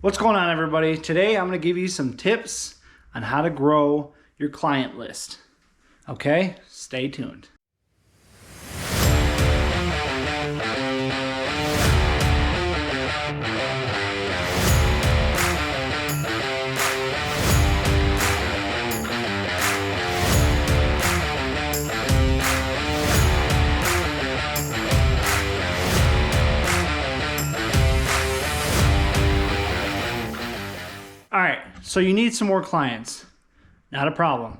What's going on, everybody? Today I'm going to give you some tips on how to grow your client list. Okay, stay tuned. All right, so you need some more clients. Not a problem.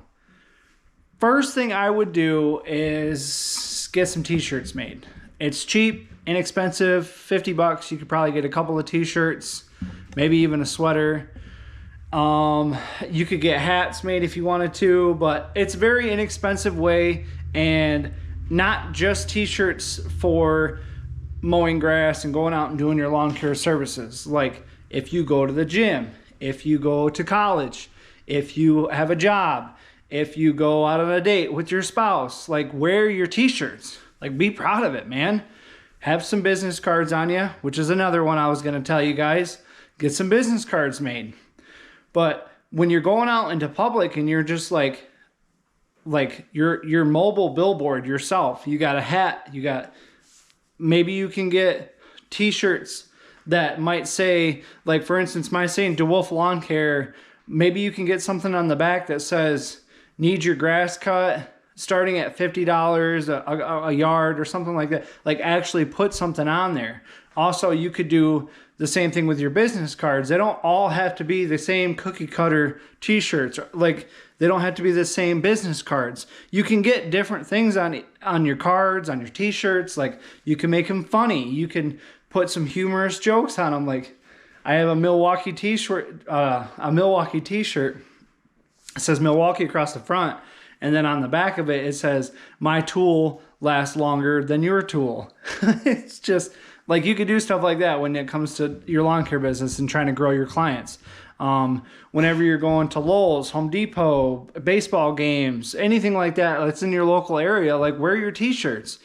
First thing I would do is get some t-shirts made. It's cheap, inexpensive, 50 bucks. You could probably get a couple of t-shirts, maybe even a sweater. You could get hats made if you wanted to, but it's a very inexpensive way, and not just t-shirts for mowing grass and going out and doing your lawn care services. Like if you go to the gym, if you go to college, if you have a job, if you go out on a date with your spouse, like wear your t-shirts. Like be proud of it, man. Have some business cards on you, which is another one I was going to tell you guys. Get some business cards made. But when you're going out into public and you're just like your mobile billboard yourself, you got a hat, maybe you can get t-shirts that might say, like for instance, mine saying DeWolf Lawn Care. Maybe you can get something on the back that says, need your grass cut, starting at $50 a yard or something like that. Like actually put something on there. Also, you could do the same thing with your business cards. They don't all have to be the same cookie cutter t-shirts. Like they don't have to be the same business cards. You can get different things on your cards, on your t-shirts. Like you can make them funny. You can put some humorous jokes on them. Like I have a Milwaukee t-shirt. It says Milwaukee across the front, and then on the back of it, it says, "My tool lasts longer than your tool." It's just like you could do stuff like that when it comes to your lawn care business and trying to grow your clients. Whenever you're going to Lowe's, Home Depot, baseball games, anything like that that's in your local area, like wear your t-shirts.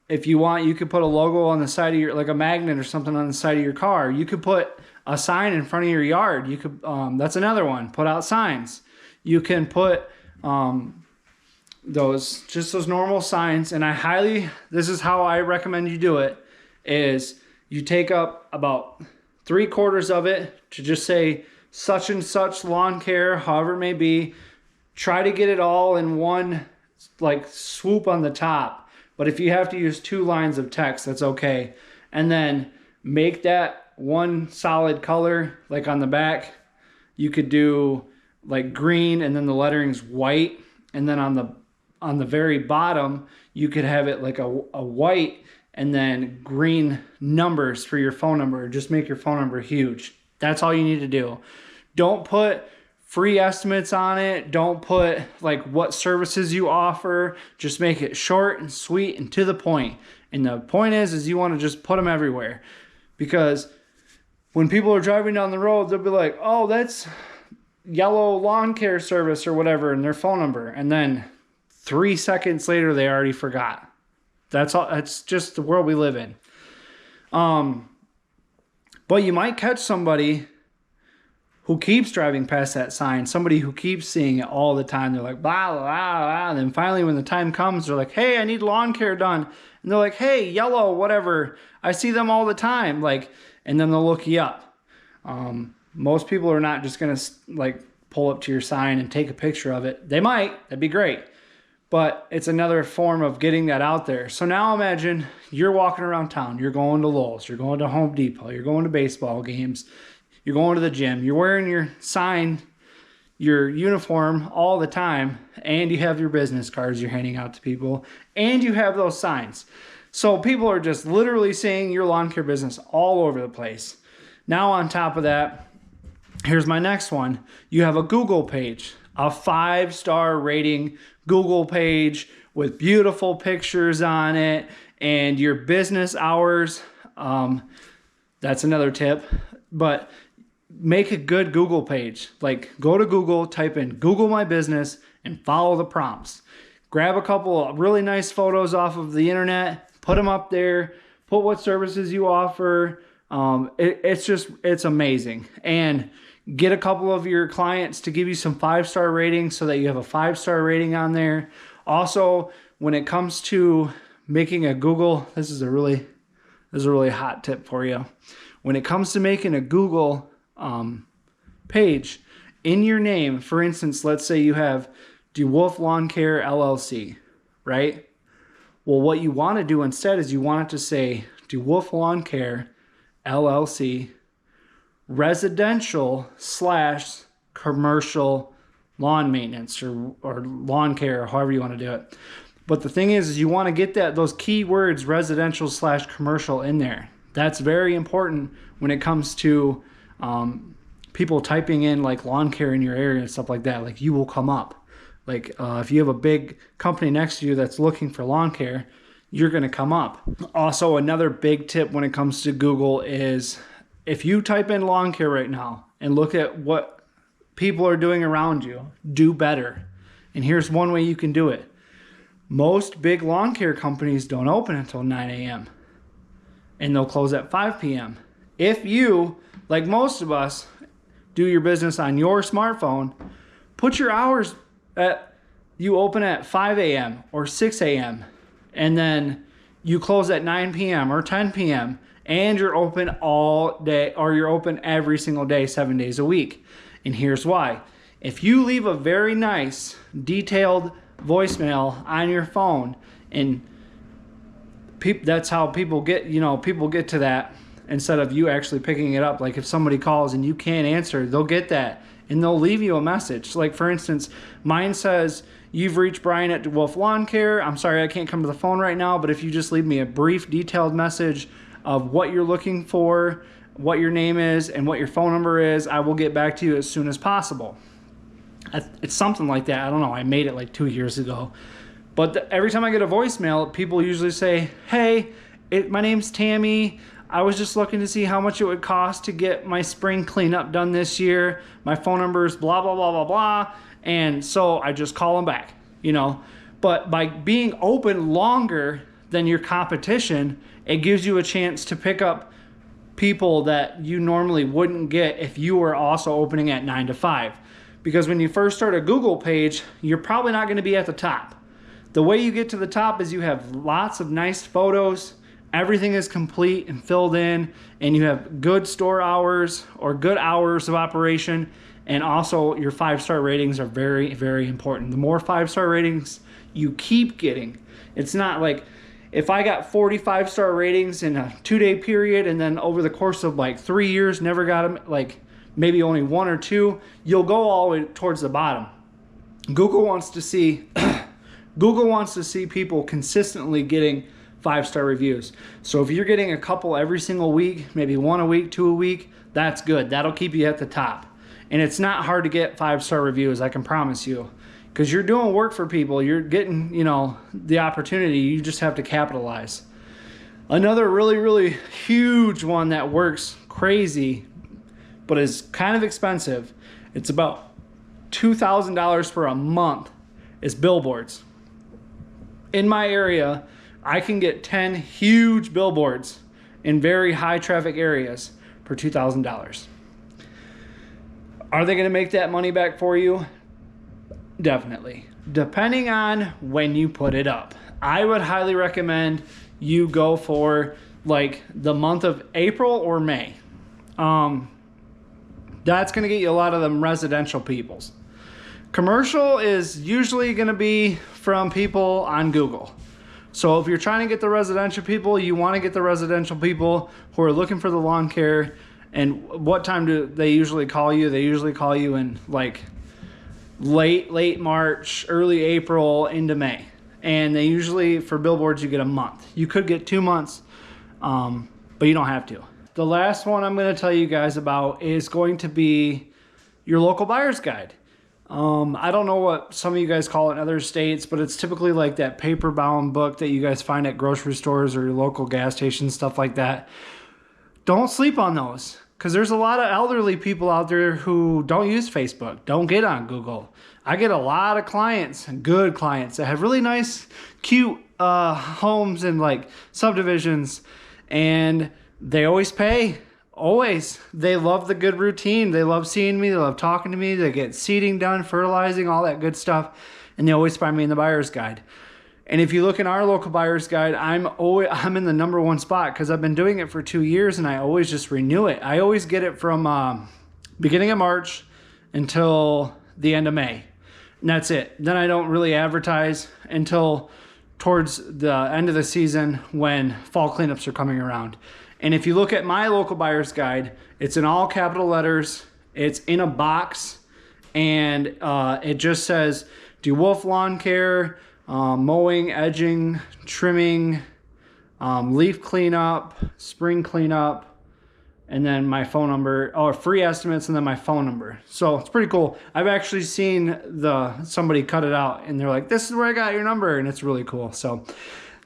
If you want, you could put a logo on the side of your, like a magnet or something on the side of your car. You could put a sign in front of your yard. You could, that's another one. Put out signs. You can put those normal signs. And this is how I recommend you do it, is you take up about 3/4 of it to just say such and such lawn care, however it may be. Try to get it all in one like swoop on the top. But if you have to use 2 lines of text, that's okay. And then make that one solid color. Like on the back, you could do like green and then the lettering's white. And then on the very bottom, you could have it like a white and then green numbers for your phone number. Just make your phone number huge. That's all you need to do. Don't put free estimates on it. Don't put like what services you offer. Just make it short and sweet and to the point. And the point is you want to just put them everywhere, because when people are driving down the road, they'll be like, "Oh, that's Yellow Lawn Care Service," or whatever, and their phone number. And then 3 seconds later, they already forgot. That's all. That's just the world we live in. But you might catch somebody who keeps driving past that sign, somebody who keeps seeing it all the time. They're like, blah, blah, blah. And then finally when the time comes, they're like, "Hey, I need lawn care done." And they're like, "Hey, yellow, whatever. I see them all the time." Like, and then they'll look you up. Most people are not just going to like pull up to your sign and take a picture of it. They might, that'd be great. But it's another form of getting that out there. So now imagine you're walking around town. You're going to Lowe's. You're going to Home Depot. You're going to baseball games. You're going to the gym. You're wearing your sign, your uniform all the time, and you have your business cards you're handing out to people, and you have those signs. So people are just literally seeing your lawn care business all over the place. Now on top of that, here's my next one. You have a Google page, a 5-star rating Google page with beautiful pictures on it and your business hours. That's another tip. But make a good Google page. Like go to Google, type in Google My Business and follow the prompts. Grab a couple of really nice photos off of the internet, put them up there, put what services you offer, It's amazing. And get a couple of your clients to give you some 5-star ratings so that you have a 5-star rating on there. Also, when it comes to making a Google, this is a really hot tip for you. When it comes to making a Google page in your name, for instance, let's say you have DeWolf Lawn Care LLC, right? Well, what you want to do instead is you want it to say DeWolf Lawn Care LLC residential / commercial lawn maintenance or lawn care, or however you want to do it. But the thing is you want to get those keywords residential / commercial in there. That's very important when it comes to people typing in like lawn care in your area and stuff like that. Like, you will come up. Like if you have a big company next to you that's looking for lawn care, you're going to come up. Also, another big tip when it comes to Google is if you type in lawn care right now and look at what people are doing around you, do better. And here's one way you can do it. Most big lawn care companies don't open until 9 a.m. and they'll close at 5 p.m. If you, like most of us, do your business on your smartphone, put your hours you open at 5 a.m. or 6 a.m. and then you close at 9 p.m. or 10 p.m. and you're open all day, or you're open every single day, 7 days a week. And here's why. If you leave a very nice, detailed voicemail on your phone, and that's how people get to that, instead of you actually picking it up. Like if somebody calls and you can't answer, they'll get that and they'll leave you a message. Like for instance, mine says, "You've reached Brian at DeWolf Lawn Care. I'm sorry I can't come to the phone right now, but if you just leave me a brief, detailed message of what you're looking for, what your name is, and what your phone number is, I will get back to you as soon as possible." It's something like that. I don't know. I made it like 2 years ago. But every time I get a voicemail, people usually say, "Hey, my name's Tammy. I was just looking to see how much it would cost to get my spring cleanup done this year. My phone number is blah, blah, blah, blah, blah." And so I just call them back, But by being open longer than your competition, it gives you a chance to pick up people that you normally wouldn't get if you were also opening at 9 to 5. Because when you first start a Google page, you're probably not going to be at the top. The way you get to the top is you have lots of nice photos, everything is complete and filled in, and you have good store hours or good hours of operation, and also your 5-star ratings are very, very important. The more 5-star ratings you keep getting, it's not like if I got 45-star ratings in a 2-day period and then over the course of like 3 years never got them, like maybe only 1 or 2, you'll go all the way towards the bottom. Google wants to see people consistently getting 5-star reviews. So if you're getting a couple every single week, maybe 1 a week, 2 a week, that's good. That'll keep you at the top. And it's not hard to get 5-star reviews, I can promise you. Because you're doing work for people. You're getting, the opportunity. You just have to capitalize. Another really, really huge one that works crazy, but is kind of expensive. It's about $2,000 for a month, is billboards. In my area, I can get 10 huge billboards in very high traffic areas for $2,000. Are they going to make that money back for you? Definitely. Depending on when you put it up. I would highly recommend you go for like the month of April or May. That's going to get you a lot of them residential peoples. Commercial is usually going to be from people on Google. So if you're trying to get the residential people, you want to get the residential people who are looking for the lawn care. And what time do they usually call you? They usually call you in like late March, early April into May. And they usually, for billboards, you get a month. You could get 2 months, but you don't have to. The last one I'm going to tell you guys about is going to be your local buyer's guide. I don't know what some of you guys call it in other states, but it's typically like that paper-bound book that you guys find at grocery stores or your local gas stations, stuff like that. Don't sleep on those, because there's a lot of elderly people out there who don't use Facebook, don't get on Google. I get a lot of clients, good clients, that have really nice, cute homes and like subdivisions, and They always pay. Always. They love the good routine. They love seeing me. They love talking to me. They get seeding done, fertilizing, all that good stuff. And they always find me in the buyer's guide. And if you look in our local buyer's guide, I'm in the #1 spot because I've been doing it for 2 years and I always just renew it. I always get it from beginning of March until the end of May. And that's it. Then I don't really advertise until towards the end of the season when fall cleanups are coming around. And if you look at my local buyer's guide, it's in all capital letters. It's in a box and it just says DeWolf Lawn Care, mowing, edging, trimming, leaf cleanup, spring cleanup, and then my phone number, or free estimates, and then my phone number. So it's pretty cool. I've actually seen somebody cut it out and they're like, this is where I got your number, and it's really cool. So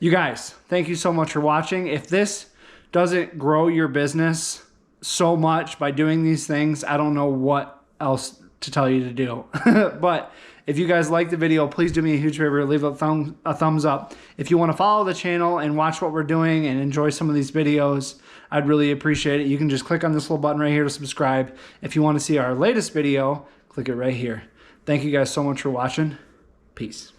you guys, thank you so much for watching. If this doesn't grow your business so much by doing these things, I don't know what else to tell you to do. But if you guys like the video, please do me a huge favor, leave a thumbs up. If you want to follow the channel and watch what we're doing and enjoy some of these videos, I'd really appreciate it. You can just click on this little button right here to subscribe. If you want to see our latest video, click it right here. Thank you guys so much for watching. Peace.